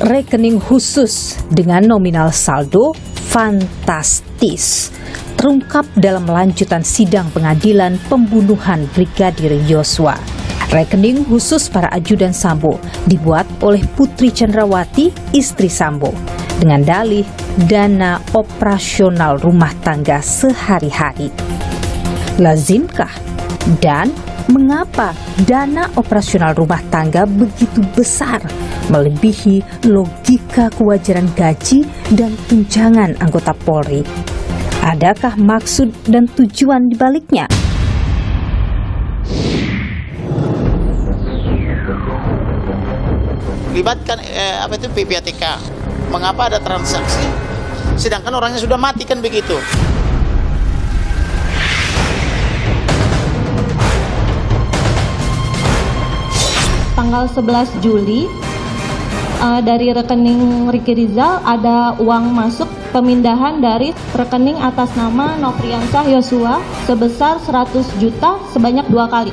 Rekening khusus dengan nominal saldo fantastis terungkap dalam lanjutan sidang pengadilan pembunuhan Brigadir Yosua. Rekening khusus para ajudan Sambo dibuat oleh Putri Chandrawati, istri Sambo, dengan dalih dana operasional rumah tangga sehari-hari. Lazimkah dan mengapa dana operasional rumah tangga begitu besar, melebihi logika kewajaran gaji dan tunjangan anggota Polri? Adakah maksud dan tujuan di baliknya? Libatkan PPATK. Mengapa ada transaksi sedangkan orangnya sudah mati, kan begitu? Tanggal 11 Juli dari rekening Ricky Rizal ada uang masuk pemindahan dari rekening atas nama Nofriansyah Yosua sebesar 100 juta sebanyak 2 kali.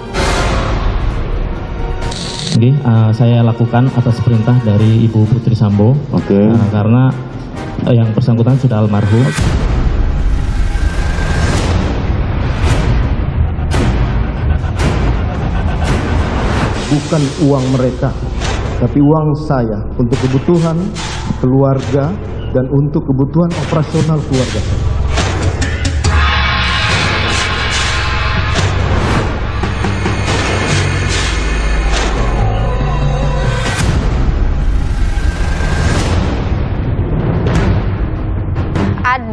Oke, saya lakukan atas perintah dari Ibu Putri Sambo. Oke. Karena yang bersangkutan sudah almarhum. Bukan uang mereka, tapi uang saya untuk kebutuhan keluarga dan untuk kebutuhan operasional keluarga saya.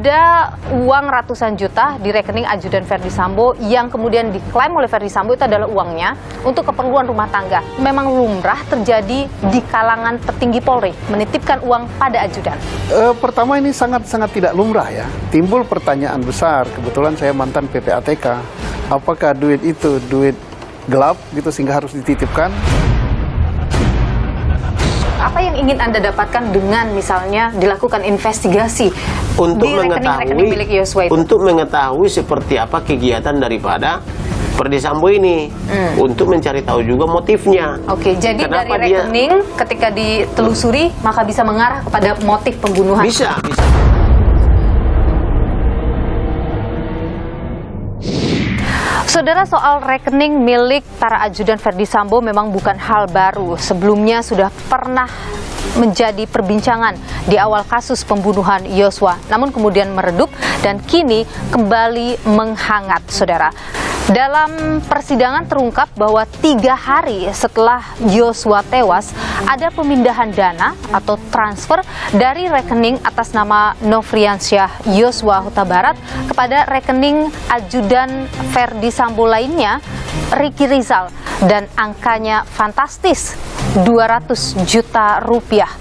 Ada uang ratusan juta di rekening ajudan Verdi Sambo yang kemudian diklaim oleh Verdi Sambo itu adalah uangnya untuk keperluan rumah tangga. Memang lumrah terjadi di kalangan petinggi Polri menitipkan uang pada ajudan. Pertama, ini sangat-sangat tidak lumrah ya. Timbul pertanyaan besar, kebetulan saya mantan PPATK. Apakah duit itu duit gelap gitu sehingga harus dititipkan? Apa yang ingin Anda dapatkan dengan misalnya dilakukan investigasi Untuk di rekening-rekening milik Yosua itu? Untuk mengetahui seperti apa kegiatan daripada Verdi Sambo ini, untuk mencari tahu juga motifnya. Oke, jadi Kenapa dari rekening ketika ditelusuri maka bisa mengarah kepada motif pembunuhan. Bisa. Saudara, soal rekening milik para ajudan Verdi Sambo memang bukan hal baru. Sebelumnya sudah pernah menjadi perbincangan di awal kasus pembunuhan Yosua, namun kemudian meredup dan kini kembali menghangat, saudara. Dalam persidangan terungkap bahwa 3 hari setelah Yosua tewas, ada pemindahan dana atau transfer dari rekening atas nama Nofriansyah Yosua Huta Barat kepada rekening ajudan Verdi Sambo lainnya, Ricky Rizal, dan angkanya fantastis, 200 juta rupiah.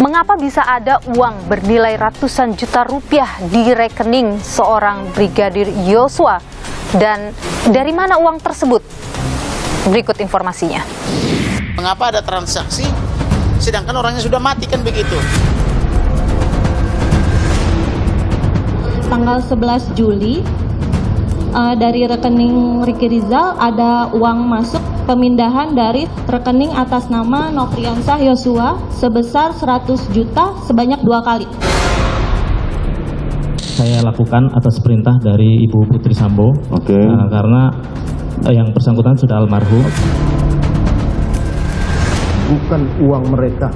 Mengapa bisa ada uang bernilai ratusan juta rupiah di rekening seorang Brigadir Yosua? Dan dari mana uang tersebut? Berikut informasinya. Mengapa ada transaksi sedangkan orangnya sudah mati, kan begitu? Tanggal 11 Juli dari rekening Ricky Rizal ada uang masuk pemindahan dari rekening atas nama Nofriansyah Yosua sebesar 100 juta sebanyak 2 kali. Saya lakukan atas perintah dari Ibu Putri Sambo. Oke. Karena yang bersangkutan sudah almarhum. Bukan uang mereka,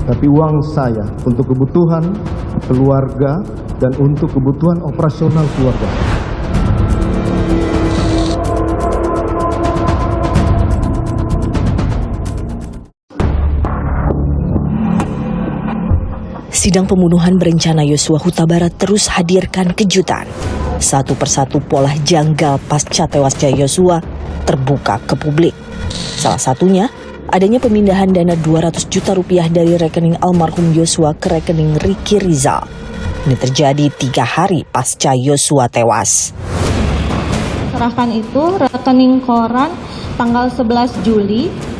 tapi uang saya untuk kebutuhan keluarga dan untuk kebutuhan operasional keluarga. Sidang pembunuhan berencana Yosua Huta Barat terus hadirkan kejutan. Satu persatu pola janggal pasca tewasnya Yosua terbuka ke publik. Salah satunya, adanya pemindahan dana 200 juta rupiah dari rekening almarhum Yosua ke rekening Ricky Rizal. Ini terjadi 3 hari pasca Yosua tewas. Serahkan itu rekening koran tanggal 11 Juli.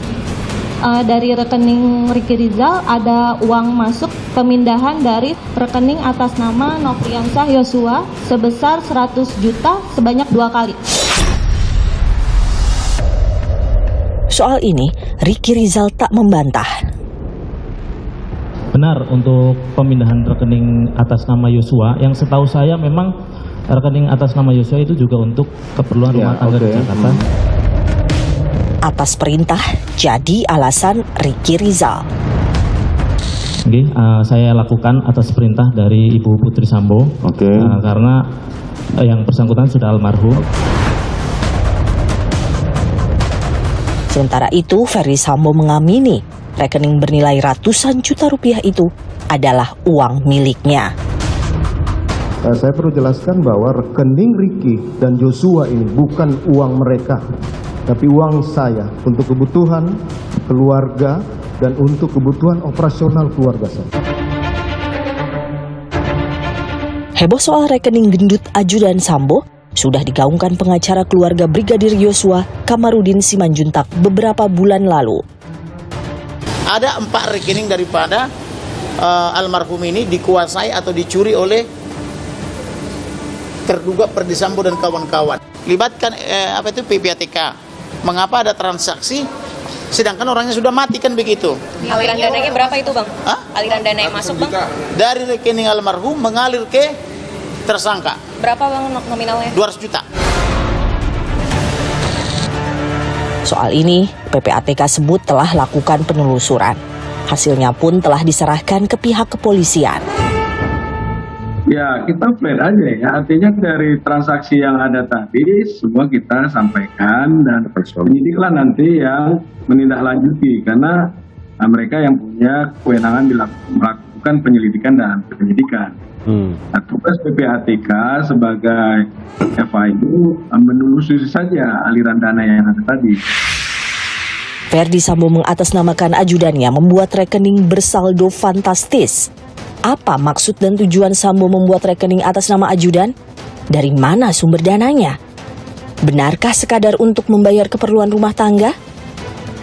Dari rekening Ricky Rizal ada uang masuk pemindahan dari rekening atas nama Nofriansyah Yosua sebesar 100 juta sebanyak 2 kali. Soal ini, Ricky Rizal tak membantah. Benar, untuk pemindahan rekening atas nama Yosua, yang setahu saya memang rekening atas nama Yosua itu juga untuk keperluan rumah tangga di Jakarta. Atas perintah, jadi alasan Ricky Rizal. Oke, saya lakukan atas perintah dari Ibu Putri Sambo. Karena yang bersangkutan sudah almarhum. Sementara itu, Ferdi Sambo mengamini rekening bernilai ratusan juta rupiah itu adalah uang miliknya. Saya perlu jelaskan bahwa rekening Ricky dan Joshua ini bukan uang mereka, tapi uang saya untuk kebutuhan keluarga dan untuk kebutuhan operasional keluarga saya. Heboh soal rekening gendut ajudan Sambo sudah digaungkan pengacara keluarga Brigadir Yosua, Kamarudin Simanjuntak, beberapa bulan lalu. Ada 4 rekening daripada almarhum ini dikuasai atau dicuri oleh terduga Ferdi Sambo dan kawan-kawan. Libatkan PPATK. Mengapa ada transaksi sedangkan orangnya sudah mati, kan begitu? Aliran dananya berapa itu, Bang? Aliran dana yang masuk, Bang? Dari rekening almarhum mengalir ke tersangka. Berapa, Bang, nominalnya? 200 juta. Soal ini, PPATK sebut telah lakukan penelusuran. Hasilnya pun telah diserahkan ke pihak kepolisian. Ya, kita flat aja ya. Artinya dari transaksi yang ada tadi, semua kita sampaikan dan penyidiklah nanti yang menindaklanjuti. Karena mereka yang punya kewenangan melakukan penyelidikan dan penyidikan. Nah, tugas PPATK sebagai FIU menelusuri saja aliran dana yang ada tadi. Ferdi Sambo mengatasnamakan ajudannya membuat rekening bersaldo fantastis. Apa maksud dan tujuan Sambo membuat rekening atas nama ajudan? Dari mana sumber dananya? Benarkah sekadar untuk membayar keperluan rumah tangga?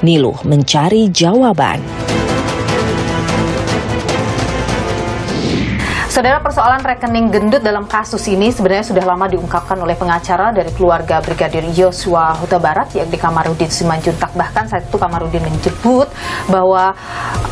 Niluh mencari jawaban. Saudara, persoalan rekening gendut dalam kasus ini sebenarnya sudah lama diungkapkan oleh pengacara dari keluarga Brigadir Yosua Huta Barat, yakni Kamarudin Simanjuntak. Bahkan saat itu Kamarudin menyebut bahwa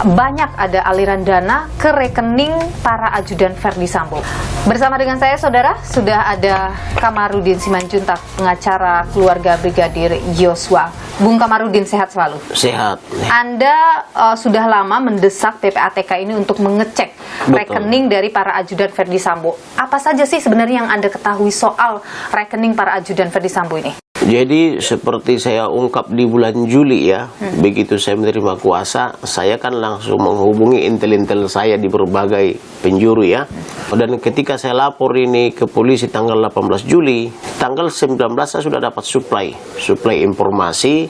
banyak ada aliran dana ke rekening para ajudan Ferdi Sambo. Bersama dengan saya, saudara, sudah ada Kamarudin Simanjuntak, pengacara keluarga Brigadir Yosua. Bung Kamarudin, sehat selalu? Sehat. Anda sudah lama mendesak PPATK ini untuk mengecek rekening dari para ajudan Ferdi Sambo. Apa saja sih sebenarnya yang Anda ketahui soal rekening para ajudan Ferdi Sambo ini? Jadi seperti saya ungkap di bulan Juli ya, begitu saya menerima kuasa, saya kan langsung menghubungi intel-intel saya di berbagai penjuru ya. Dan ketika saya lapor ini ke polisi tanggal 18 Juli, tanggal 19 saya sudah dapat suplai informasi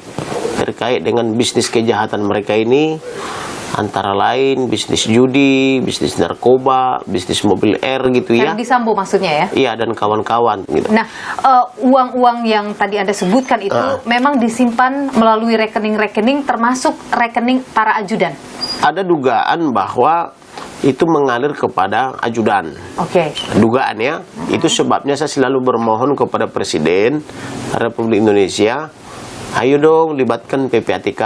terkait dengan bisnis kejahatan mereka ini. Antara lain bisnis judi, bisnis narkoba, bisnis mobil air gitu ya. Ferdi Sambo maksudnya ya? Iya, dan kawan-kawan gitu. Nah, uang-uang yang tadi Anda sebutkan itu memang disimpan melalui rekening-rekening termasuk rekening para ajudan? Ada dugaan bahwa itu mengalir kepada ajudan. Oke. Dugaan ya. Itu sebabnya saya selalu bermohon kepada Presiden Republik Indonesia, ayo dong libatkan PPATK,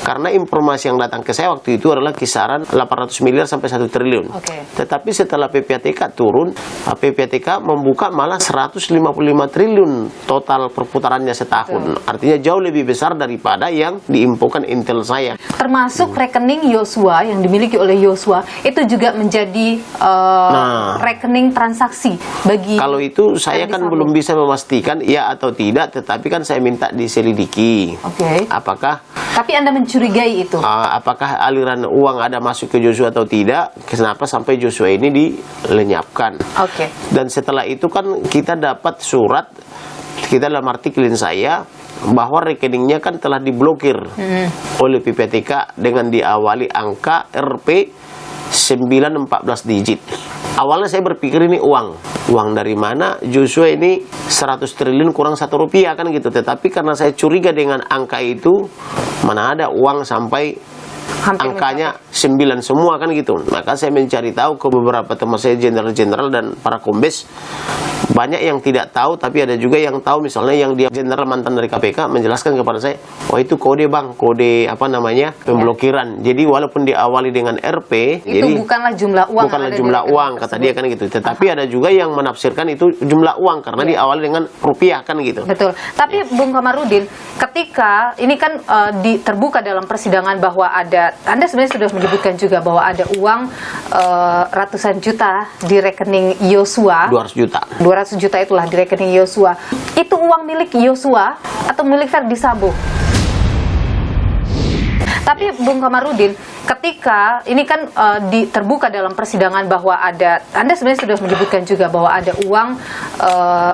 karena informasi yang datang ke saya waktu itu adalah kisaran 800 miliar sampai 1 triliun. Tetapi setelah PPATK turun, PPATK membuka malah 155 triliun total perputarannya setahun. Artinya jauh lebih besar daripada yang diinfokan intel saya. Termasuk rekening Yosua yang dimiliki oleh Yosua itu juga menjadi rekening transaksi bagi. Kalau itu saya kan belum bisa memastikan ya atau tidak, tetapi kan saya minta diselidiki. Apakah? Tapi Anda mencurigai itu? Apakah aliran uang ada masuk ke Joshua atau tidak? Kenapa sampai Joshua ini dilenyapkan? Dan setelah itu kan kita dapat surat, kita dalam artikelin saya bahwa rekeningnya kan telah diblokir oleh PPATK dengan diawali angka RP 914 digit. Awalnya saya berpikir ini uang dari mana? Joshua ini 100 triliun kurang 1 rupiah kan gitu. Tetapi karena saya curiga dengan angka itu, mana ada uang sampai angkanya 9 semua kan gitu. Maka saya mencari tahu ke beberapa teman saya jenderal-jenderal dan para kombes, banyak yang tidak tahu, tapi ada juga yang tahu. Misalnya yang dia jenderal mantan dari KPK menjelaskan kepada saya, oh itu kode bang, kode apa namanya, pemblokiran. Jadi walaupun diawali dengan RP, itu jadi bukanlah jumlah uang, bukanlah jumlah uang kata dia kan gitu. Tetapi ada juga yang menafsirkan itu jumlah uang karena diawali dengan rupiah kan gitu. Betul. Tapi Bung Kamarudin, ketika ini kan terbuka dalam persidangan bahwa ada, Anda sebenarnya sudah menyebutkan juga bahwa ada uang ratusan juta di rekening Yosua. 200 juta. 200 juta itulah di rekening Yosua. Itu uang milik Yosua atau milik Verdi Sambo? Tapi Bung Kamarudin, ketika ini kan terbuka dalam persidangan bahwa ada, Anda sebenarnya sudah menyebutkan juga bahwa ada uang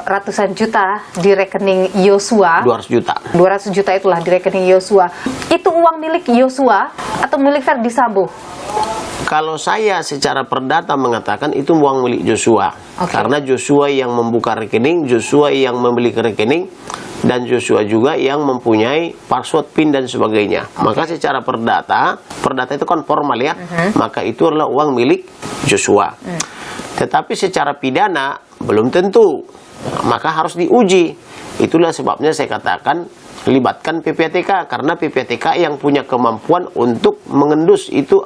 ratusan juta di rekening Yosua. 200 juta. 200 juta itulah di rekening Yosua. Itu uang milik Yosua atau milik Verdi Sambo? Kalau saya secara perdata mengatakan itu uang milik Joshua. Karena Joshua yang membuka rekening, Joshua yang memiliki rekening, dan Joshua juga yang mempunyai password PIN dan sebagainya. Maka secara perdata itu kan formal ya, maka itu adalah uang milik Joshua. Tetapi secara pidana belum tentu, maka harus diuji. Itulah sebabnya saya katakan libatkan PPATK, karena PPATK yang punya kemampuan untuk mengendus itu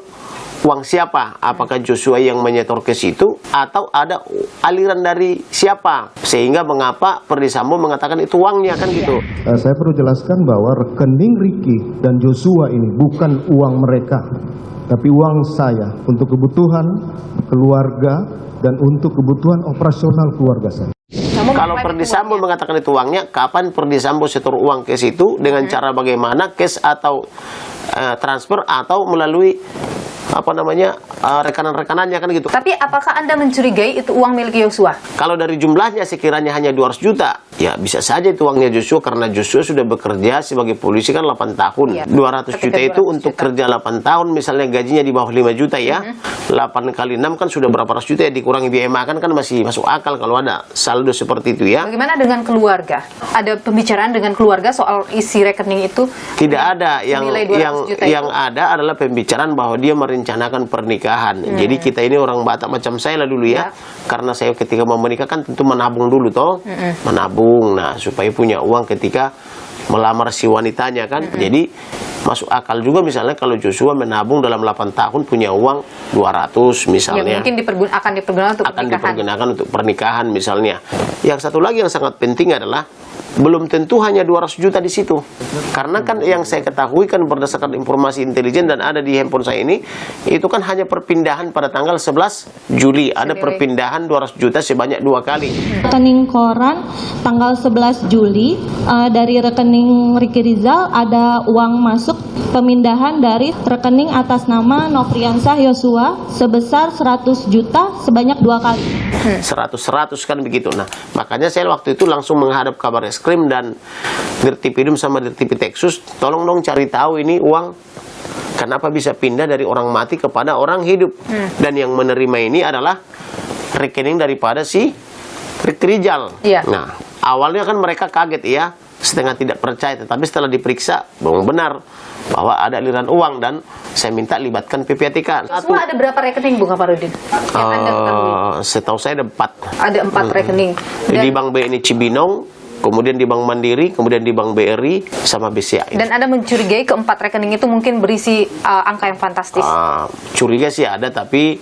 uang siapa, apakah Joshua yang menyetor ke situ atau ada aliran dari siapa, sehingga mengapa Verdi Sambo mengatakan itu uangnya kan gitu. Saya perlu jelaskan bahwa rekening Ricky dan Joshua ini bukan uang mereka, tapi uang saya untuk kebutuhan keluarga dan untuk kebutuhan operasional keluarga saya. Kalau Verdi Sambo mengatakan itu uangnya, kapan Verdi Sambo setor uang ke situ, dengan cara bagaimana, cash atau transfer atau melalui apa namanya rekanan-rekanannya kan gitu. Tapi apakah Anda mencurigai itu uang milik Yosua? Kalau dari jumlahnya sekiranya hanya 200 juta, ya bisa saja itu uangnya Joshua, karena Joshua sudah bekerja sebagai polisi kan 8 tahun. Iya. 200 juta itu untuk kerja 8 tahun, misalnya gajinya di bawah 5 juta ya. 8 kali 6 kan sudah berapa ratus juta ya, dikurangi biaya makan kan masih masuk akal kalau ada saldo seperti itu ya. Bagaimana dengan keluarga? Ada pembicaraan dengan keluarga soal isi rekening itu? Tidak ada. Yang ada adalah pembicaraan bahwa dia merencanakan pernikahan. Jadi kita ini orang Batak macam saya lah dulu ya. Karena saya ketika mau menikah kan tentu menabung dulu toh. Menabung, nah supaya punya uang ketika melamar si wanitanya kan. Jadi masuk akal juga misalnya kalau Joshua menabung dalam 8 tahun punya uang 200 misalnya. Ya, mungkin akan dipergunakan untuk pernikahan misalnya. Yang satu lagi yang sangat penting adalah belum tentu hanya 200 juta di situ. Karena kan yang saya ketahui kan berdasarkan informasi intelijen dan ada di handphone saya ini, itu kan hanya perpindahan pada tanggal 11 Juli. Ada perpindahan 200 juta sebanyak 2 kali. Rekening koran tanggal 11 Juli dari rekening Ricky Rizal ada uang masuk pemindahan dari rekening atas nama Nofriansah Yosua sebesar 100 juta sebanyak 2 kali. 100 kan begitu. Nah, makanya saya waktu itu langsung menghadap Kabar Eskrim dan Dirtipidum sama Dirtipitexus, tolong dong cari tahu ini uang kenapa bisa pindah dari orang mati kepada orang hidup. Dan yang menerima ini adalah rekening daripada si Ricky Rizal. Nah, awalnya kan mereka kaget ya, setengah tidak percaya, tetapi setelah diperiksa memang benar bahwa ada aliran uang dan saya minta libatkan PPATK. Semua ada berapa rekening Bung Kamarudin? Setahu saya ada 4. Ada 4 rekening. Di Bank BNI Cibinong, kemudian di Bank Mandiri, kemudian di Bank BRI, sama BCA. Dan Anda mencurigai ke-4 rekening itu mungkin berisi angka yang fantastis? Curiga sih ada, tapi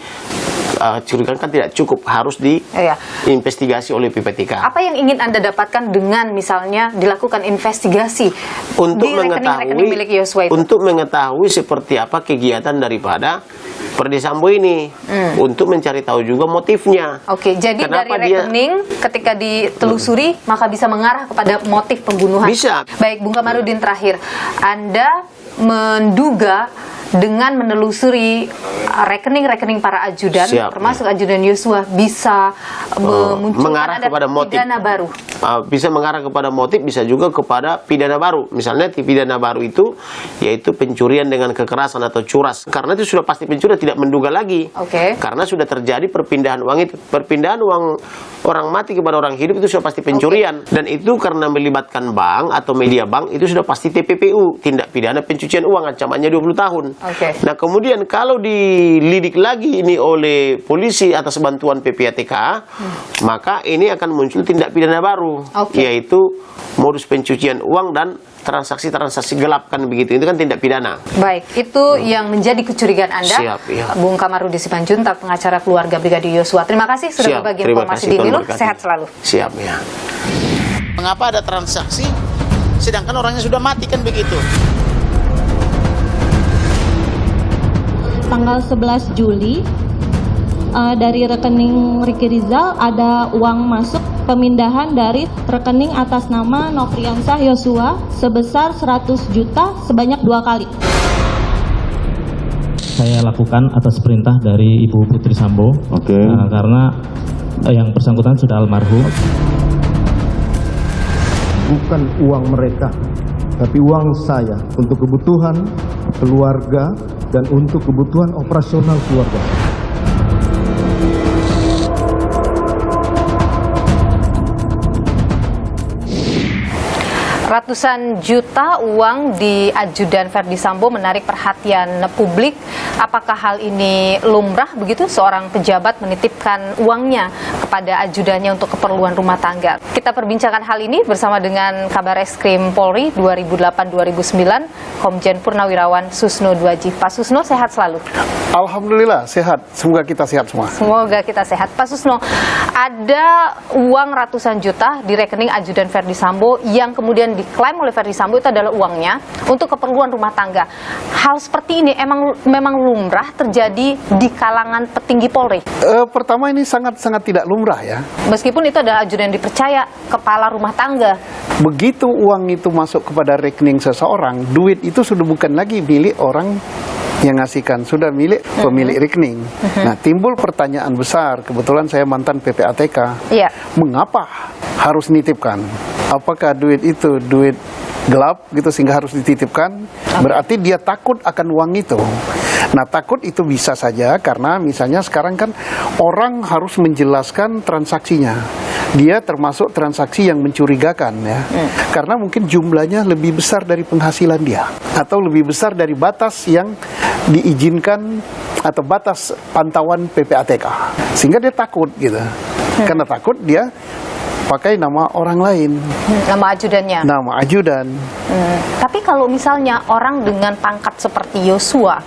curiga kan tidak cukup, harus diinvestigasi oleh PPATK. Apa yang ingin Anda dapatkan dengan misalnya dilakukan investigasi untuk di rekening-rekening milik Yosua itu? Untuk mengetahui seperti apa kegiatan daripada Verdi Sambo ini, untuk mencari tahu juga motifnya. Oke, jadi kenapa dari rekening ketika ditelusuri maka bisa mengarah kepada motif pembunuhan. Bisa. Baik, Bung Kamarudin, terakhir, Anda menduga dengan menelusuri rekening-rekening para ajudan, termasuk ajudan Yosua, bisa mengarah kepada motif pidana baru. Bisa mengarah kepada motif, bisa juga kepada pidana baru. Misalnya pidana baru itu yaitu pencurian dengan kekerasan atau curas. Karena itu sudah pasti pencurian, tidak menduga lagi. Karena sudah terjadi perpindahan uang itu. Perpindahan uang orang mati kepada orang hidup itu sudah pasti pencurian. Dan itu karena melibatkan bank atau media bank, itu sudah pasti TPPU, tindak pidana pencucian uang, ancamannya 20 tahun. Nah kemudian kalau dilidik lagi ini oleh polisi atas bantuan PPATK, maka ini akan muncul tindak pidana baru, yaitu modus pencucian uang dan transaksi-transaksi gelap, kan begitu. Itu kan tindak pidana. Baik, itu yang menjadi kecurigaan Anda. Siap, ya. Bung Kamarudi Simanjuntak, pengacara keluarga Brigadir Yosua. Terima kasih sudah berbagi informasi di Milo. Sehat selalu. Siap, ya. Mengapa ada transaksi sedangkan orangnya sudah mati, kan begitu. Tanggal 11 Juli dari rekening Ricky Rizal ada uang masuk pemindahan dari rekening atas nama Nofriansah Yosua sebesar 100 juta sebanyak 2 kali. Saya lakukan atas perintah dari Ibu Putri Sambo, karena yang bersangkutan sudah almarhum. Bukan uang mereka, tapi uang saya untuk kebutuhan keluarga dan untuk kebutuhan operasional keluarga. Ratusan juta uang di ajudan Verdi Sambo menarik perhatian publik. Apakah hal ini lumrah begitu seorang pejabat menitipkan uangnya kepada ajudannya untuk keperluan rumah tangga? Kita perbincangkan hal ini bersama dengan Kabar Eskrim Polri 2008-2009, Komjen Purnawirawan Susno Dwaji. Pak Susno, sehat selalu? Alhamdulillah sehat, semoga kita sehat semua. Semoga kita sehat. Pak Susno, ada uang ratusan juta di rekening ajudan Verdi Sambo yang kemudian diklaim oleh Verdi Sambo itu adalah uangnya untuk keperluan rumah tangga. Hal seperti ini memang lumrah terjadi di kalangan petinggi Polri? Pertama, ini sangat-sangat tidak lumrah ya. Meskipun itu adalah ajudan yang dipercaya, kepala rumah tangga. Begitu uang itu masuk kepada rekening seseorang, duit itu sudah bukan lagi milik orang yang ngasihkan, sudah milik pemilik rekening. Nah, timbul pertanyaan besar. Kebetulan saya mantan PPATK. Mengapa harus nitipkan? Apakah duit itu duit gelap gitu sehingga harus dititipkan? Berarti dia takut akan uang itu. Nah, takut itu bisa saja karena misalnya sekarang kan orang harus menjelaskan transaksinya. Dia termasuk transaksi yang mencurigakan ya. Karena mungkin jumlahnya lebih besar dari penghasilan dia atau lebih besar dari batas yang diizinkan atau batas pantauan PPATK. Sehingga dia takut gitu. Karena takut dia pakai nama orang lain. Nama ajudannya? Nama ajudan. Tapi kalau misalnya orang dengan pangkat seperti Yosua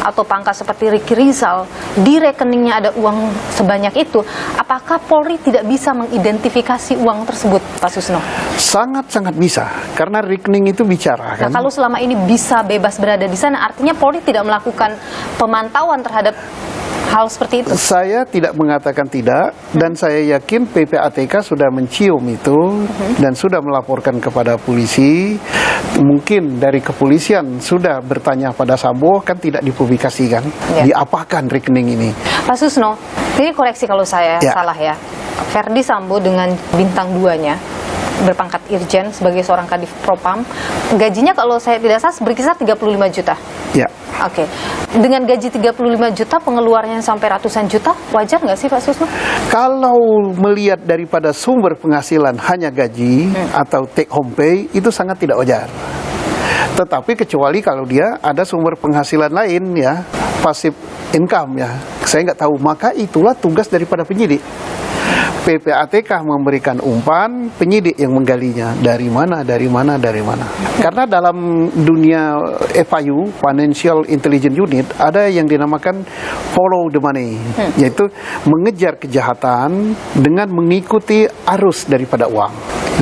atau pangkat seperti Ricky Rizal, di rekeningnya ada uang sebanyak itu, apakah Polri tidak bisa mengidentifikasi uang tersebut, Pak Susno? Sangat-sangat bisa, karena rekening itu bicara kan. Nah, kalau selama ini bisa bebas berada di sana, artinya Polri tidak melakukan pemantauan terhadap hal seperti itu? Saya tidak mengatakan tidak, dan saya yakin PPATK sudah mencium itu dan sudah melaporkan kepada polisi. Mungkin dari kepolisian sudah bertanya pada Sambo, kan tidak dipublikasikan. Diapakan rekening ini? Pak Susno, ini koreksi kalau saya salah ya. Verdi Sambo dengan bintang 2-nya berpangkat Irjen sebagai seorang Kadif Propam, gajinya kalau saya tidak salah berkisar 35 juta. Ya. Oke. Dengan gaji 35 juta, pengeluarannya sampai ratusan juta, wajar nggak sih Pak Susno? Kalau melihat daripada sumber penghasilan hanya gaji atau take home pay, itu sangat tidak wajar. Tetapi kecuali kalau dia ada sumber penghasilan lain ya, passive income ya, saya nggak tahu, maka itulah tugas daripada penyidik. PPATK memberikan umpan, penyidik yang menggalinya dari mana. Karena dalam dunia FIU, Financial Intelligence Unit, ada yang dinamakan follow the money, yaitu mengejar kejahatan dengan mengikuti arus daripada uang.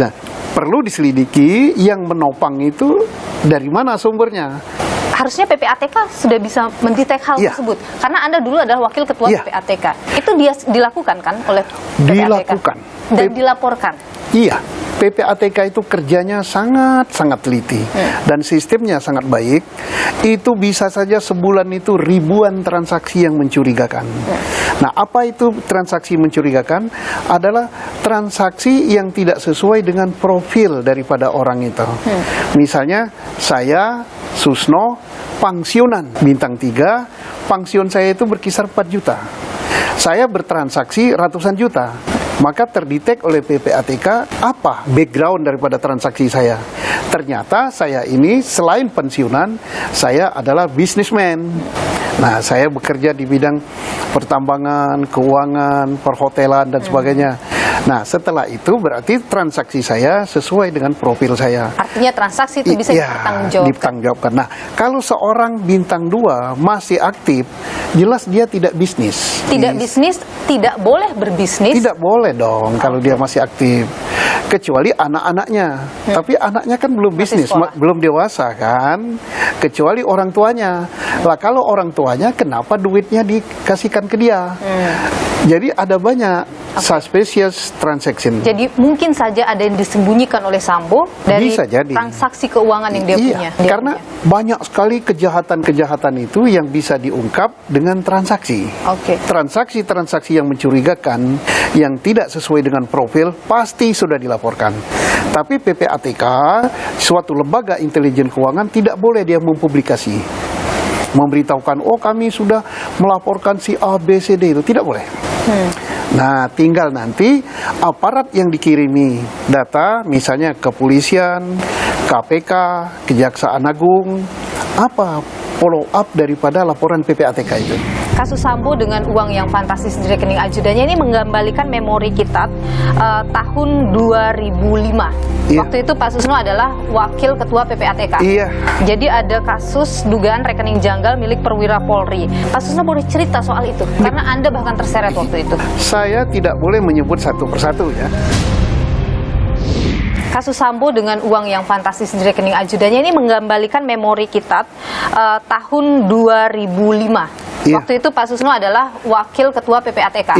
Nah, perlu diselidiki yang menopang itu dari mana sumbernya. Harusnya PPATK sudah bisa mendetek hal tersebut. Karena Anda dulu adalah wakil ketua PPATK. Itu dia dilakukan kan oleh PPATK? Dilakukan. Dan dilaporkan? Iya. PPATK itu kerjanya sangat-sangat teliti. Dan sistemnya sangat baik. Itu bisa saja sebulan itu ribuan transaksi yang mencurigakan. Nah, apa itu transaksi mencurigakan? Adalah transaksi yang tidak sesuai dengan profil daripada orang itu. Misalnya, saya Susno, pensiunan bintang 3, pensiun saya itu berkisar 4 juta. Saya bertransaksi ratusan juta. Maka terdetek oleh PPATK apa background daripada transaksi saya. Ternyata saya ini selain pensiunan, saya adalah businessman. Nah, saya bekerja di bidang pertambangan, keuangan, perhotelan, dan sebagainya. Nah, setelah itu berarti transaksi saya sesuai dengan profil saya. Artinya transaksi itu bisa dipertanggungjawabkan. Nah, kalau seorang bintang 2 masih aktif, jelas dia tidak bisnis. Tidak bisnis, tidak boleh berbisnis. Tidak boleh dong kalau dia masih aktif. Kecuali anak-anaknya. Tapi anaknya kan belum bisnis, belum dewasa kan. Kecuali orang tuanya. Lah kalau orang tuanya, kenapa duitnya dikasihkan ke dia? Jadi ada banyak suspicious transaction. Jadi mungkin saja ada yang disembunyikan oleh Sambo dari transaksi keuangan yang dia punya. Karena banyak sekali kejahatan-kejahatan itu yang bisa diungkap dengan transaksi. Transaksi-transaksi yang mencurigakan, yang tidak sesuai dengan profil, pasti sudah dilaporkan. Tapi PPATK, suatu lembaga intelijen keuangan, tidak boleh dia mempublikasi, memberitahukan, oh kami sudah melaporkan si A, B, C, D, itu tidak boleh. Nah, tinggal nanti aparat yang dikirimi data, misalnya kepolisian, KPK, Kejaksaan Agung, apa follow up daripada laporan PPATK itu. Kasus Sambo dengan uang yang fantastis di rekening ajudannya ini mengembalikan memori kita tahun 2005. Waktu itu Pak Susno adalah Wakil Ketua PPATK. Jadi ada kasus dugaan rekening janggal milik perwira Polri. Pak Susno boleh cerita soal itu? Karena Anda bahkan terseret waktu itu. Saya tidak boleh menyebut satu persatu ya. Kasus Sambo dengan uang yang fantastis di rekening ajudannya ini mengembalikan memori kita tahun 2005. Waktu itu Pak Susno adalah Wakil Ketua PPATK.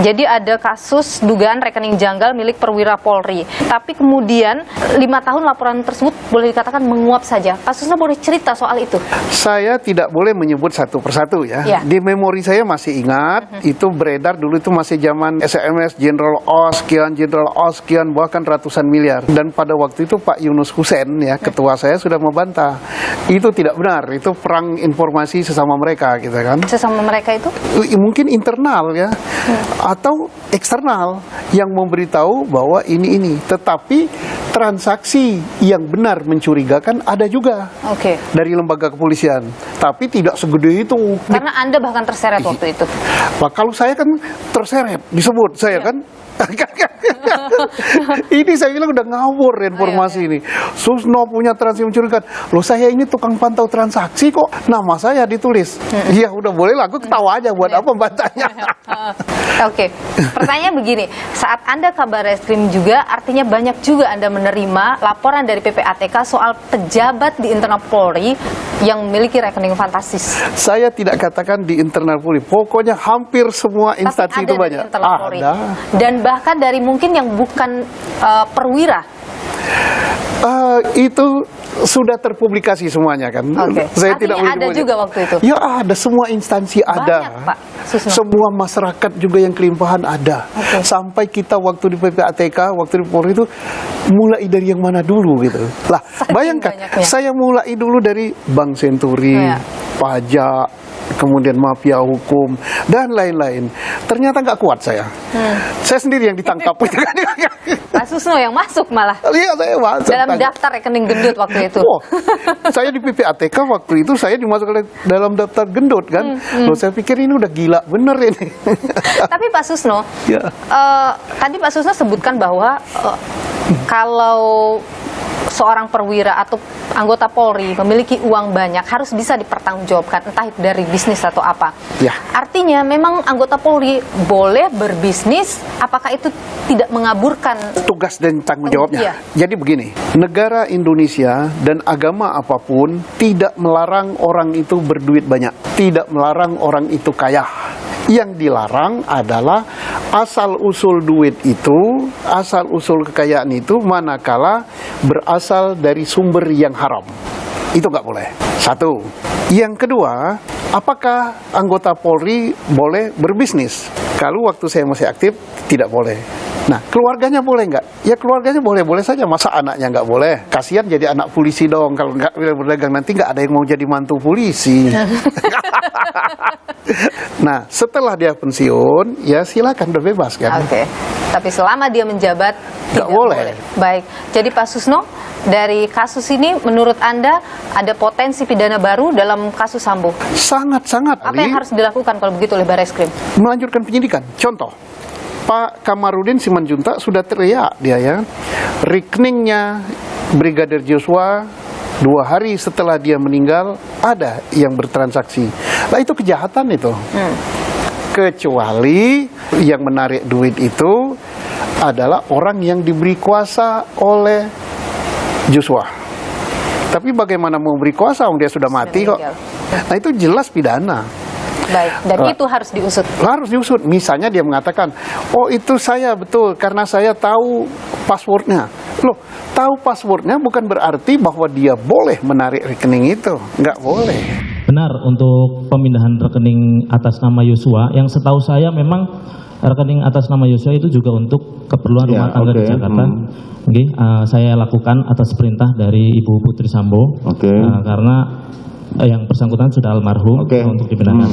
Jadi ada kasus dugaan rekening janggal milik perwira Polri. Tapi kemudian 5 tahun laporan tersebut boleh dikatakan menguap saja. Pak Susno boleh cerita soal itu? Saya tidak boleh menyebut satu persatu ya. Di memori saya masih ingat, itu beredar dulu itu masih zaman SMS Jenderal Os, Jenderal Os, bahkan ratusan miliar. Dan pada waktu itu Pak Yunus Hussein ya, ketua saya sudah membantah. Itu tidak benar, itu perang informasi sesama mereka gitu kan. Sesama mereka itu? Mungkin internal ya, atau eksternal yang memberitahu bahwa ini. Tetapi transaksi yang benar mencurigakan ada juga dari lembaga kepolisian. Tapi tidak segede itu. Karena Anda bahkan terseret waktu itu. Nah, kalau saya kan terseret, disebut saya kan. Ini saya bilang udah ngawur informasi ini. Susno punya transaksi mencurigakan. Loh, saya ini tukang pantau transaksi kok nama saya ditulis. Ya udah boleh lah, aku ketawa aja buat apa bantahnya. Pertanyaan begini, saat Anda kabar reskrim juga artinya banyak juga Anda menerima laporan dari PPATK soal pejabat di internal Polri yang memiliki rekening fantastis. Saya tidak katakan di internal Polri, pokoknya hampir semua instansi itu banyak. Ada. Dan bahkan dari mungkin yang bukan perwira. Itu sudah terpublikasi semuanya kan. Saya tidak ada juga waktu itu. Ya ada, semua instansi ada. Banyak, Pak Susno. Semua masyarakat juga yang kelimpahan ada. Sampai kita waktu di PPATK, waktu di Polri itu mulai dari yang mana dulu gitu. Lah, bayangkan saya mulai dulu dari Bank Senturi, pajak, kemudian mafia hukum dan lain-lain. Ternyata nggak kuat saya. Saya sendiri yang ditangkap. Pak Susno yang masuk malah. Iya, saya masuk. Dalam daftar rekening gendut waktu itu. Saya di PPATK waktu itu saya dimasukkan dalam daftar gendut kan. Loh, saya pikir ini udah gila bener ini. Tapi Pak Susno, tadi Pak Susno sebutkan bahwa kalau seorang perwira atau anggota Polri memiliki uang banyak harus bisa dipertanggungjawabkan, entah itu dari bisnis atau apa. Artinya memang anggota Polri boleh berbisnis, apakah itu tidak mengaburkan tugas dan tanggung jawabnya? Jadi begini, negara Indonesia dan agama apapun tidak melarang orang itu berduit banyak, tidak melarang orang itu kaya. Yang dilarang adalah asal-usul duit itu, asal-usul kekayaan itu manakala berasal dari sumber yang haram. Itu nggak boleh. Satu. Yang kedua, apakah anggota Polri boleh berbisnis? Kalau waktu saya masih aktif, tidak boleh. Nah, keluarganya boleh nggak? Ya keluarganya boleh-boleh saja. Masa anaknya nggak boleh? Kasihan jadi anak polisi dong. Kalau nggak berdagang nanti nggak ada yang mau jadi mantu polisi. Nah, setelah dia pensiun, ya silakan berbebas kan. Oke. Tapi selama dia menjabat tidak boleh. Baik. Jadi Pak Susno, dari kasus ini menurut Anda ada potensi pidana baru dalam kasus Sambo? Sangat-sangat. Apa yang harus dilakukan kalau begitu oleh Barreskrim? Melanjutkan penyidikan. Contoh, Pak Kamarudin Simanjuntak sudah teriak dia ya, rekeningnya Brigadir Joshua 2 hari setelah dia meninggal ada yang bertransaksi. Lah itu kejahatan itu. Kecuali yang menarik duit itu adalah orang yang diberi kuasa oleh Joshua. Tapi bagaimana mau beri kuasa dia sudah mati kok. Nah itu jelas pidana. Baik, dan itu harus diusut. Harus diusut. Misalnya dia mengatakan, oh itu saya betul karena saya tahu passwordnya. Loh, tahu passwordnya bukan berarti bahwa dia boleh menarik rekening itu. Nggak boleh. Benar untuk pemindahan rekening atas nama Yosua, yang setahu saya memang rekening atas nama Yosua itu juga untuk keperluan rumah tangga di Jakarta. Saya lakukan atas perintah dari Ibu Putri Sambo, karena yang bersangkutan sudah almarhum untuk dipindahkan.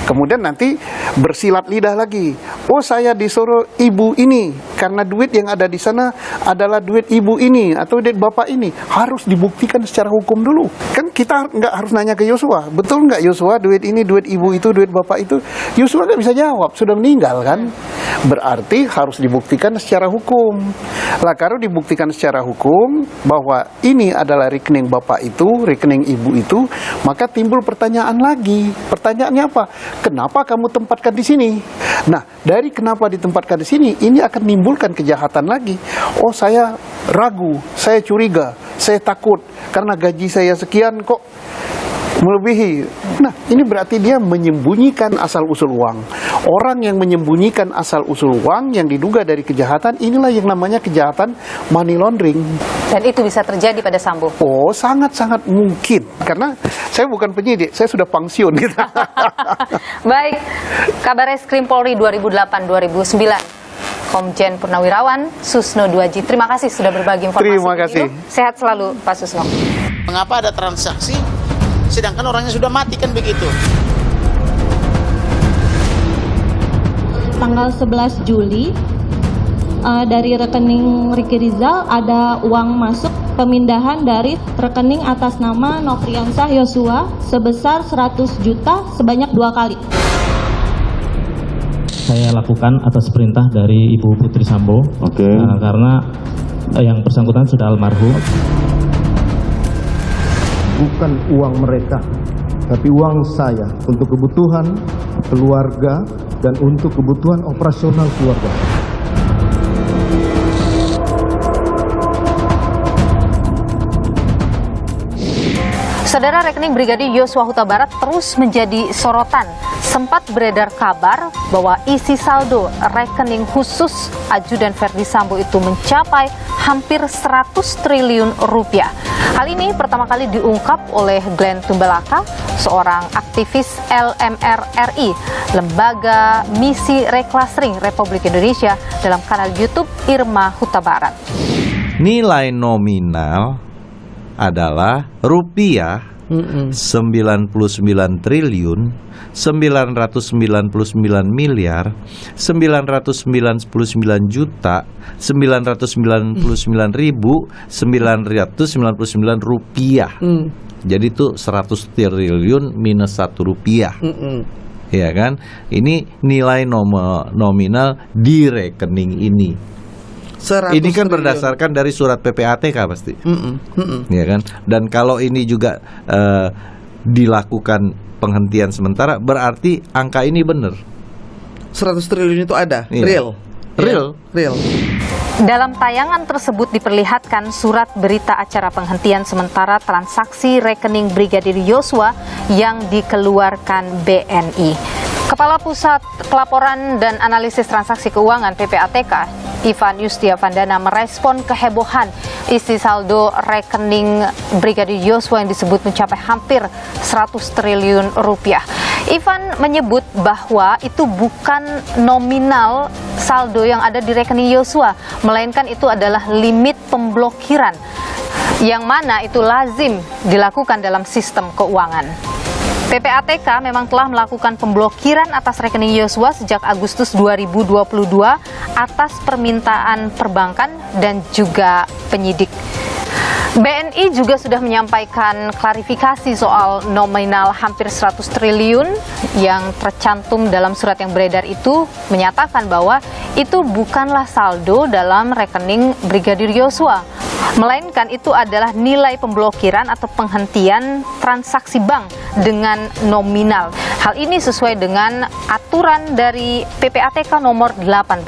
Kemudian nanti bersilat lidah lagi. Oh saya disuruh ibu ini karena duit yang ada di sana adalah duit ibu ini atau duit bapak ini. Harus dibuktikan secara hukum dulu. Kan kita nggak harus nanya ke Yosua. Betul nggak Yosua duit ini duit ibu itu duit bapak itu? Yosua nggak bisa jawab. Sudah meninggal kan? Berarti harus dibuktikan secara hukum. Lah kalau dibuktikan secara hukum bahwa ini adalah rekening bapak itu, rekening ibu itu, maka timbul pertanyaan lagi. Pertanyaannya apa? Kenapa kamu tempatkan di sini? Nah, dari kenapa ditempatkan di sini, ini akan menimbulkan kejahatan lagi. Oh, saya ragu, saya curiga, saya takut karena gaji saya sekian kok melebihi. Nah, ini berarti dia menyembunyikan asal-usul uang. Orang yang menyembunyikan asal-usul uang yang diduga dari kejahatan, inilah yang namanya kejahatan money laundering. Dan itu bisa terjadi pada Sambo? Oh, sangat-sangat mungkin. Karena saya bukan penyidik, saya sudah pensiun. Gitu. Baik, Kabar Reskrim Polri 2008-2009. Komjen Purnawirawan Susno Duaji, terima kasih sudah berbagi informasi. Terima kasih. Sehat selalu, Pak Susno. Mengapa ada transaksi sedangkan orangnya sudah mati kan begitu? Tanggal 11 Juli dari rekening Ricky Rizal ada uang masuk pemindahan dari rekening atas nama Nofriansah Yosua sebesar 100 juta sebanyak 2 kali. Saya lakukan atas perintah dari Ibu Putri Sambo, karena yang bersangkutan sudah almarhum. Bukan uang mereka, tapi uang saya untuk kebutuhan keluarga dan untuk kebutuhan operasional keluarga. Saudara, rekening Brigadir Yosua Huta Barat terus menjadi sorotan. Sempat beredar kabar bahwa isi saldo rekening khusus Ajudan Ferdi Sambo itu mencapai hampir 100 triliun rupiah. Hal ini pertama kali diungkap oleh Glenn Tumbalaka, seorang aktivis LMR RI, Lembaga Misi Reclassering Republik Indonesia, dalam kanal YouTube Irma Huta Barat. Nilai nominal adalah rupiah 99 triliun 999 miliar 999 juta 999.999 rupiah. Jadi itu 100 triliun minus 1 rupiah. Ya kan? Ini nilai nominal di rekening ini. Ini kan berdasarkan dari surat PPATK pasti, ya kan? Dan kalau ini juga dilakukan penghentian sementara, berarti angka ini benar. 100 triliun itu ada, iya. Real. Dalam tayangan tersebut diperlihatkan surat berita acara penghentian sementara transaksi rekening Brigadir Yosua yang dikeluarkan BNI. Kepala Pusat Pelaporan dan Analisis Transaksi Keuangan PPATK, Ivan Yustiavandana, merespon kehebohan isi saldo rekening Brigadir Yosua yang disebut mencapai hampir 100 triliun rupiah. Ivan menyebut bahwa itu bukan nominal saldo yang ada di rekening Yosua, melainkan itu adalah limit pemblokiran yang mana itu lazim dilakukan dalam sistem keuangan. PPATK memang telah melakukan pemblokiran atas rekening Yosua sejak Agustus 2022 atas permintaan perbankan dan juga penyidik. BNI juga sudah menyampaikan klarifikasi soal nominal hampir 100 triliun yang tercantum dalam surat yang beredar itu, menyatakan bahwa itu bukanlah saldo dalam rekening Brigadir Yosua, melainkan itu adalah nilai pemblokiran atau penghentian transaksi bank dengan nominal. Hal ini sesuai dengan aturan dari PPATK nomor 18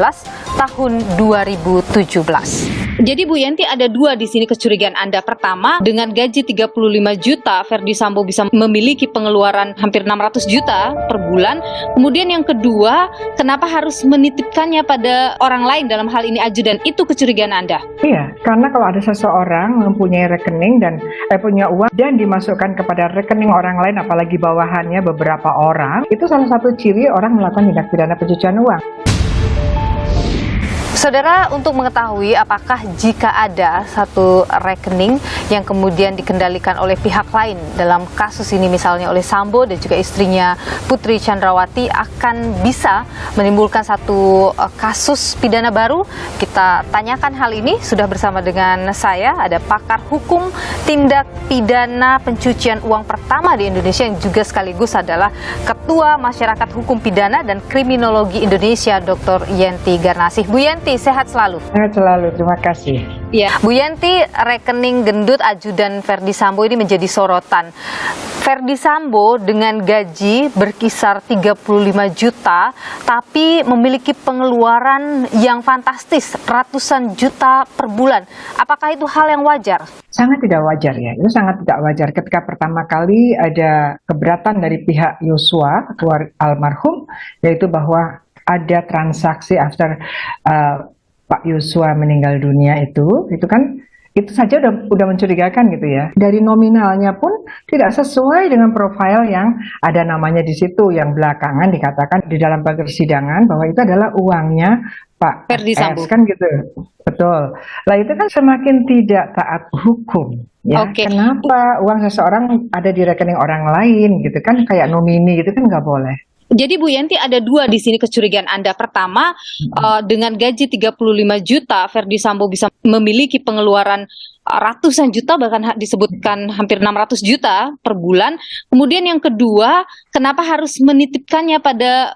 tahun 2017. Jadi Bu Yenti, ada dua di sini kecurigaan Anda. Pertama, dengan gaji 35 juta, Ferdi Sambo bisa memiliki pengeluaran hampir 600 juta per bulan. Kemudian yang kedua, kenapa harus menitipkannya pada orang lain, dalam hal ini ajudan? Itu kecurigaan Anda? Iya, karena kalau ada seseorang mempunyai rekening dan punya uang dan dimasukkan kepada rekening orang lain, apalagi bawahannya beberapa orang, itu salah satu ciri orang melakukan tindak pidana pencucian uang. Saudara, untuk mengetahui apakah jika ada satu rekening yang kemudian dikendalikan oleh pihak lain dalam kasus ini, misalnya oleh Sambo dan juga istrinya Putri Chandrawati, akan bisa menimbulkan satu kasus pidana baru, kita tanyakan hal ini. Sudah bersama dengan saya ada pakar hukum tindak pidana pencucian uang pertama di Indonesia yang juga sekaligus adalah Ketua Masyarakat Hukum Pidana dan Kriminologi Indonesia, Dr. Yenti Garnasih. Bu Yenti, sehat selalu. Sehat selalu, terima kasih. Ya, Bu Yenti, rekening gendut ajudan Ferdi Sambo ini menjadi sorotan. Ferdi Sambo dengan gaji berkisar 35 juta, tapi memiliki pengeluaran yang fantastis, ratusan juta per bulan. Apakah itu hal yang wajar? Sangat tidak wajar ya, itu sangat tidak wajar. Ketika pertama kali ada keberatan dari pihak Yosua, keluarga almarhum, yaitu bahwa ada transaksi after Pak Yosua meninggal dunia itu kan itu saja udah mencurigakan gitu ya. Dari nominalnya pun tidak sesuai dengan profil yang ada namanya di situ, yang belakangan dikatakan di dalam persidangan bahwa itu adalah uangnya Pak Ferdi Sambo, kan gitu. Betul. Lah itu kan semakin tidak taat hukum. Ya, Kenapa uang seseorang ada di rekening orang lain gitu kan, kayak nomini gitu kan nggak boleh. Jadi Bu Yenti, ada dua di sini kecurigaan Anda. Pertama, dengan gaji 35 juta, Ferdi Sambo bisa memiliki pengeluaran ratusan juta, bahkan disebutkan hampir 600 juta per bulan. Kemudian yang kedua, kenapa harus menitipkannya pada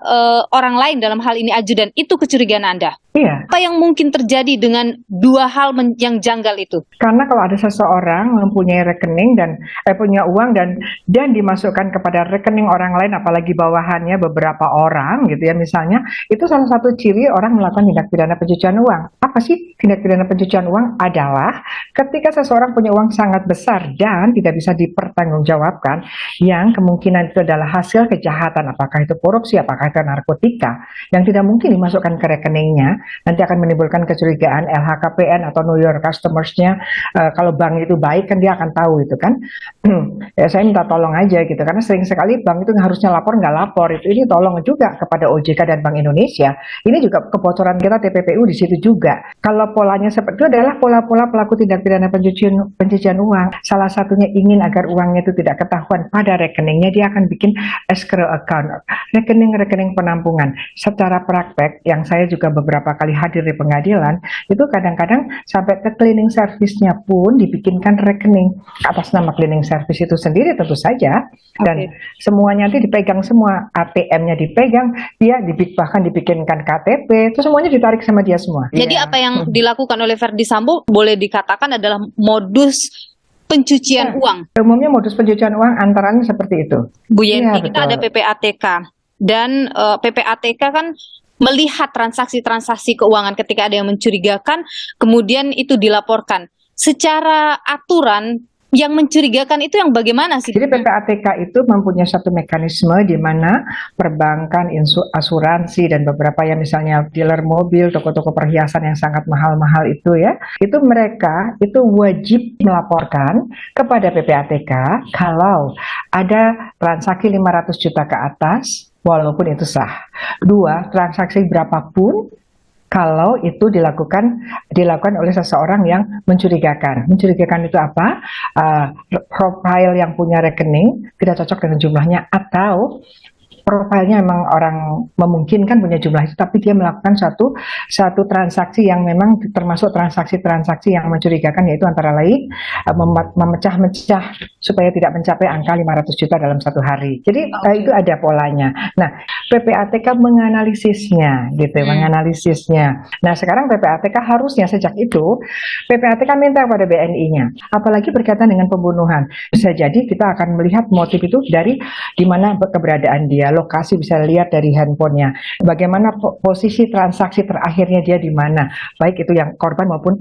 orang lain, dalam hal ini ajudan? Itu kecurigaan Anda? Iya. Apa yang mungkin terjadi dengan dua hal yang janggal itu? Karena kalau ada seseorang mempunyai rekening dan punya uang dan dimasukkan kepada rekening orang lain, apalagi bawahannya beberapa orang gitu ya misalnya, itu salah satu ciri orang melakukan tindak pidana pencucian uang. Apa sih tindak pidana pencucian uang? Adalah ketika seseorang punya uang sangat besar dan tidak bisa dipertanggungjawabkan, yang kemungkinan itu adalah hasil kejahatan, apakah itu korupsi, apakah itu narkotika, yang tidak mungkin dimasukkan ke rekeningnya, nanti akan menimbulkan kecurigaan LHKPN atau Know Your Customers-nya. Kalau bank itu baik kan dia akan tahu itu kan. Ya saya minta tolong aja gitu, karena sering sekali bank itu harusnya lapor nggak lapor. Ini tolong juga kepada OJK dan Bank Indonesia. Ini juga kebocoran kita TPPU di situ juga. Kalau polanya seperti itu adalah pola-pola pelaku tindak pidana pencucian uang. Salah satunya ingin agar uangnya itu tidak ketahuan pada rekeningnya, dia akan bikin escrow account, rekening-rekening penampungan. Secara praktek yang saya juga beberapa kali hadir di pengadilan, itu kadang-kadang sampai ke cleaning service-nya pun dibikinkan rekening atas nama cleaning service itu sendiri tentu saja, dan semuanya nanti dipegang semua, ATM-nya dipegang, dia bahkan dibikinkan KTP, itu semuanya ditarik sama dia semua. Jadi apa yang dilakukan oleh Ferdi Sambo boleh dikatakan adalah modus pencucian uang? Umumnya modus pencucian uang antaranya seperti itu. Bu Yenti, kita ada PPATK, dan PPATK kan melihat transaksi-transaksi keuangan ketika ada yang mencurigakan, kemudian itu dilaporkan. Secara aturan, Yang mencurigakan itu yang bagaimana sih? Jadi PPATK itu mempunyai satu mekanisme di mana perbankan, asuransi, dan beberapa yang misalnya dealer mobil, toko-toko perhiasan yang sangat mahal-mahal itu ya, itu mereka itu wajib melaporkan kepada PPATK kalau ada transaksi 500 juta ke atas, walaupun itu sah. 2, transaksi berapapun, kalau itu dilakukan oleh seseorang yang mencurigakan. Mencurigakan itu apa? Profil yang punya rekening tidak cocok dengan jumlahnya, atau profilnya memang orang memungkinkan punya jumlah itu, tapi dia melakukan satu transaksi yang memang termasuk transaksi-transaksi yang mencurigakan, yaitu antara lain memecah-mecah supaya tidak mencapai angka 500 juta dalam satu hari. Jadi itu ada polanya. Nah, PPATK menganalisisnya, gitu, menganalisisnya. Nah, sekarang PPATK harusnya sejak itu PPATK minta kepada BNI-nya, apalagi berkaitan dengan pembunuhan. Bisa jadi kita akan melihat motif itu dari di mana keberadaan dia. Lokasi bisa lihat dari handphonenya, bagaimana posisi transaksi terakhirnya dia di mana, baik itu yang korban maupun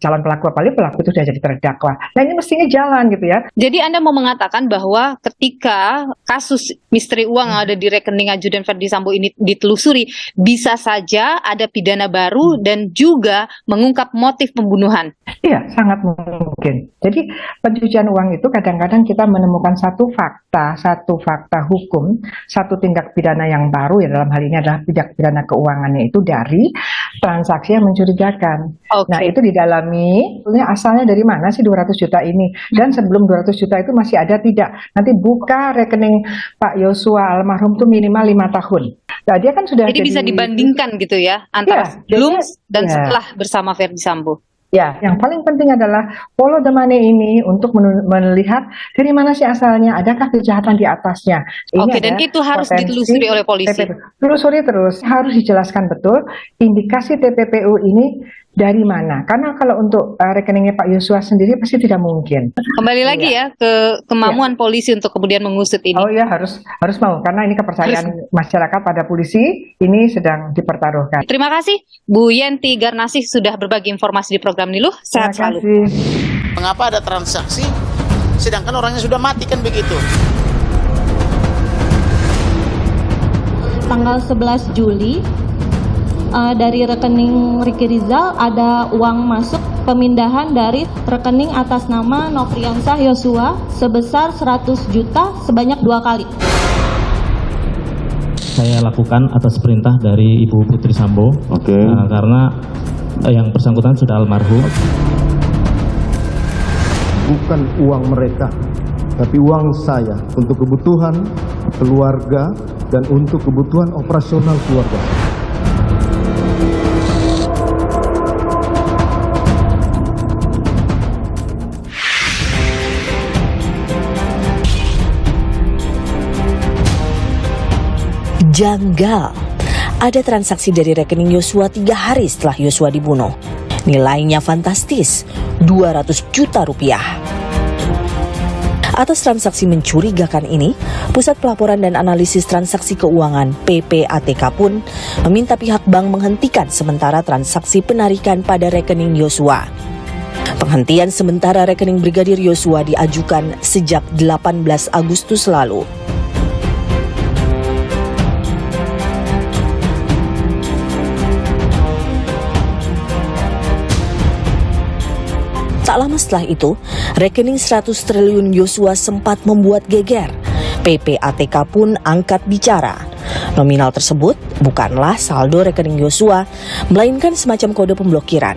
calon pelaku, apalagi pelaku itu sudah jadi terdakwa. Nah, ini mestinya jalan gitu ya. Jadi Anda mau mengatakan bahwa ketika kasus misteri uang yang ada di rekening ajudan Ferdi Sambo ini ditelusuri, bisa saja ada pidana baru dan juga mengungkap motif pembunuhan. Iya, sangat mungkin. Jadi pencucian uang itu kadang-kadang kita menemukan satu fakta hukum, satu tindak pidana yang baru, ya dalam hal ini adalah tindak pidana keuangannya itu dari transaksi yang mencurigakan. Nah, itu didalami, asalnya dari mana sih 200 juta ini, dan sebelum 200 juta itu masih ada tidak. Nanti buka rekening Pak Yosua almarhum itu minimal 5 tahun. Nah, dia kan sudah jadi bisa dibandingkan gitu ya antara sebelum dan setelah bersama Ferdi Sambo. Ya, yang paling penting adalah follow the money ini untuk melihat dari mana sih asalnya, adakah kejahatan di atasnya. Oke, dan itu harus ditelusuri oleh polisi. Telusuri terus, harus dijelaskan betul indikasi TPPU ini dari mana. Karena kalau untuk rekeningnya Pak Yosua sendiri pasti tidak mungkin. Kembali lagi ya ke kemampuan polisi untuk kemudian mengusut ini. Oh ya, harus mau, karena ini kepercayaan masyarakat pada polisi ini sedang dipertaruhkan. Terima kasih Bu Yenti Garnasih sudah berbagi informasi di program Niluh. Sehat selalu. Mengapa ada transaksi sedangkan orangnya sudah mati, kan begitu? Tanggal 11 Juli dari rekening Ricky Rizal ada uang masuk pemindahan dari rekening atas nama Nofriansah Yosua sebesar 100 juta sebanyak 2 kali. Saya lakukan atas perintah dari Ibu Putri Sambo, karena yang bersangkutan sudah almarhum. Bukan uang mereka, tapi uang saya untuk kebutuhan keluarga dan untuk kebutuhan operasional keluarga. Janggal. Ada transaksi dari rekening Yosua 3 hari setelah Yosua dibunuh. Nilainya fantastis, 200 juta rupiah. Atas transaksi mencurigakan ini, Pusat Pelaporan dan Analisis Transaksi Keuangan PPATK pun meminta pihak bank menghentikan sementara transaksi penarikan pada rekening Yosua. Penghentian sementara rekening Brigadir Yosua diajukan sejak 18 Agustus lalu. Tak lama setelah itu, rekening 100 triliun Yosua sempat membuat geger. PPATK pun angkat bicara. Nominal tersebut bukanlah saldo rekening Yosua, melainkan semacam kode pemblokiran.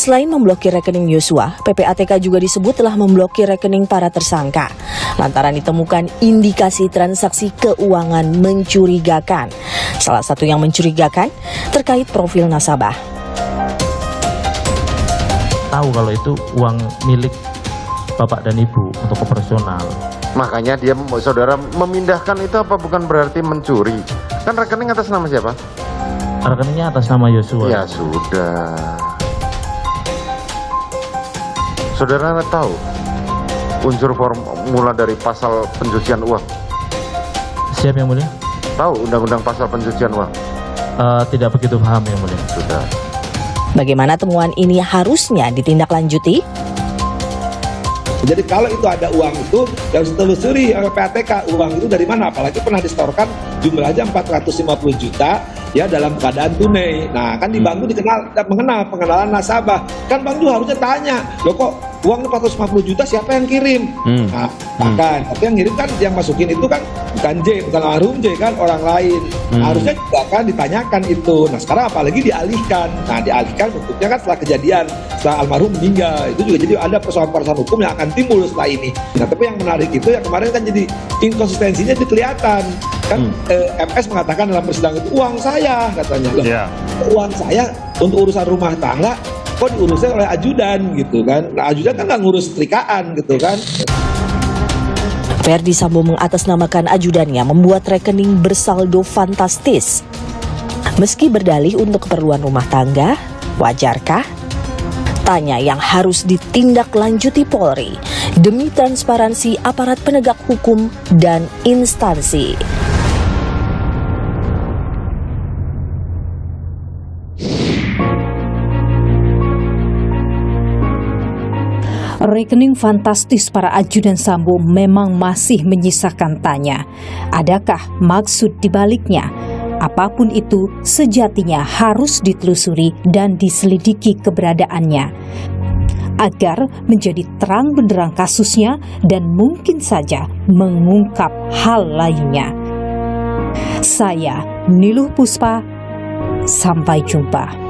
Selain memblokir rekening Yosua, PPATK juga disebut telah memblokir rekening para tersangka lantaran ditemukan indikasi transaksi keuangan mencurigakan. Salah satu yang mencurigakan terkait profil nasabah. Tahu kalau itu uang milik Bapak dan Ibu untuk operasional. Makanya dia, saudara, memindahkan itu apa bukan berarti mencuri? Kan rekening atas nama siapa? Rekeningnya atas nama Yosua. Ya sudah. Saudara tahu unsur formula dari pasal pencucian uang? Siap yang mulia. Tahu undang-undang pasal pencucian uang? Tidak begitu paham yang mulia. Sudah. Bagaimana temuan ini harusnya ditindaklanjuti? Jadi kalau itu ada uang itu harus ditelusuri oleh PPATK, uang itu dari mana, apalagi pernah distorkan jumlahnya 450 juta ya dalam keadaan tunai. Nah kan di bank itu mengenal pengenalan nasabah, kan bank juga harusnya tanya, loh kok uang 450 juta siapa yang kirim? Nah bahkan tapi yang ngirim kan, yang masukin itu kan bukan J, bukan almarhum J, kan orang lain. Harusnya juga kan ditanyakan itu. Nah sekarang apalagi dialihkan. Nah dialihkan bentuknya kan setelah kejadian, setelah almarhum meninggal. Itu juga jadi ada persoalan-persoalan hukum yang akan timbul setelah ini. Nah tapi yang menarik itu ya kemarin kan jadi inkonsistensinya itu kelihatan. Kan MS mengatakan dalam persidangan itu uang saya katanya. Loh, uang saya untuk urusan rumah tangga kok diurusnya oleh ajudan gitu kan. Nah ajudan kan nggak ngurus setrikaan gitu kan. Ferdi Sambo mengatasnamakan ajudannya membuat rekening bersaldo fantastis. Meski berdalih untuk keperluan rumah tangga, wajarkah? Tanya yang harus ditindaklanjuti Polri demi transparansi aparat penegak hukum dan instansi. Rekening fantastis para ajudan Sambo memang masih menyisakan tanya. Adakah maksud dibaliknya? Apapun itu, sejatinya harus ditelusuri dan diselidiki keberadaannya agar menjadi terang benderang kasusnya dan mungkin saja mengungkap hal lainnya. Saya Niluh Puspa, sampai jumpa.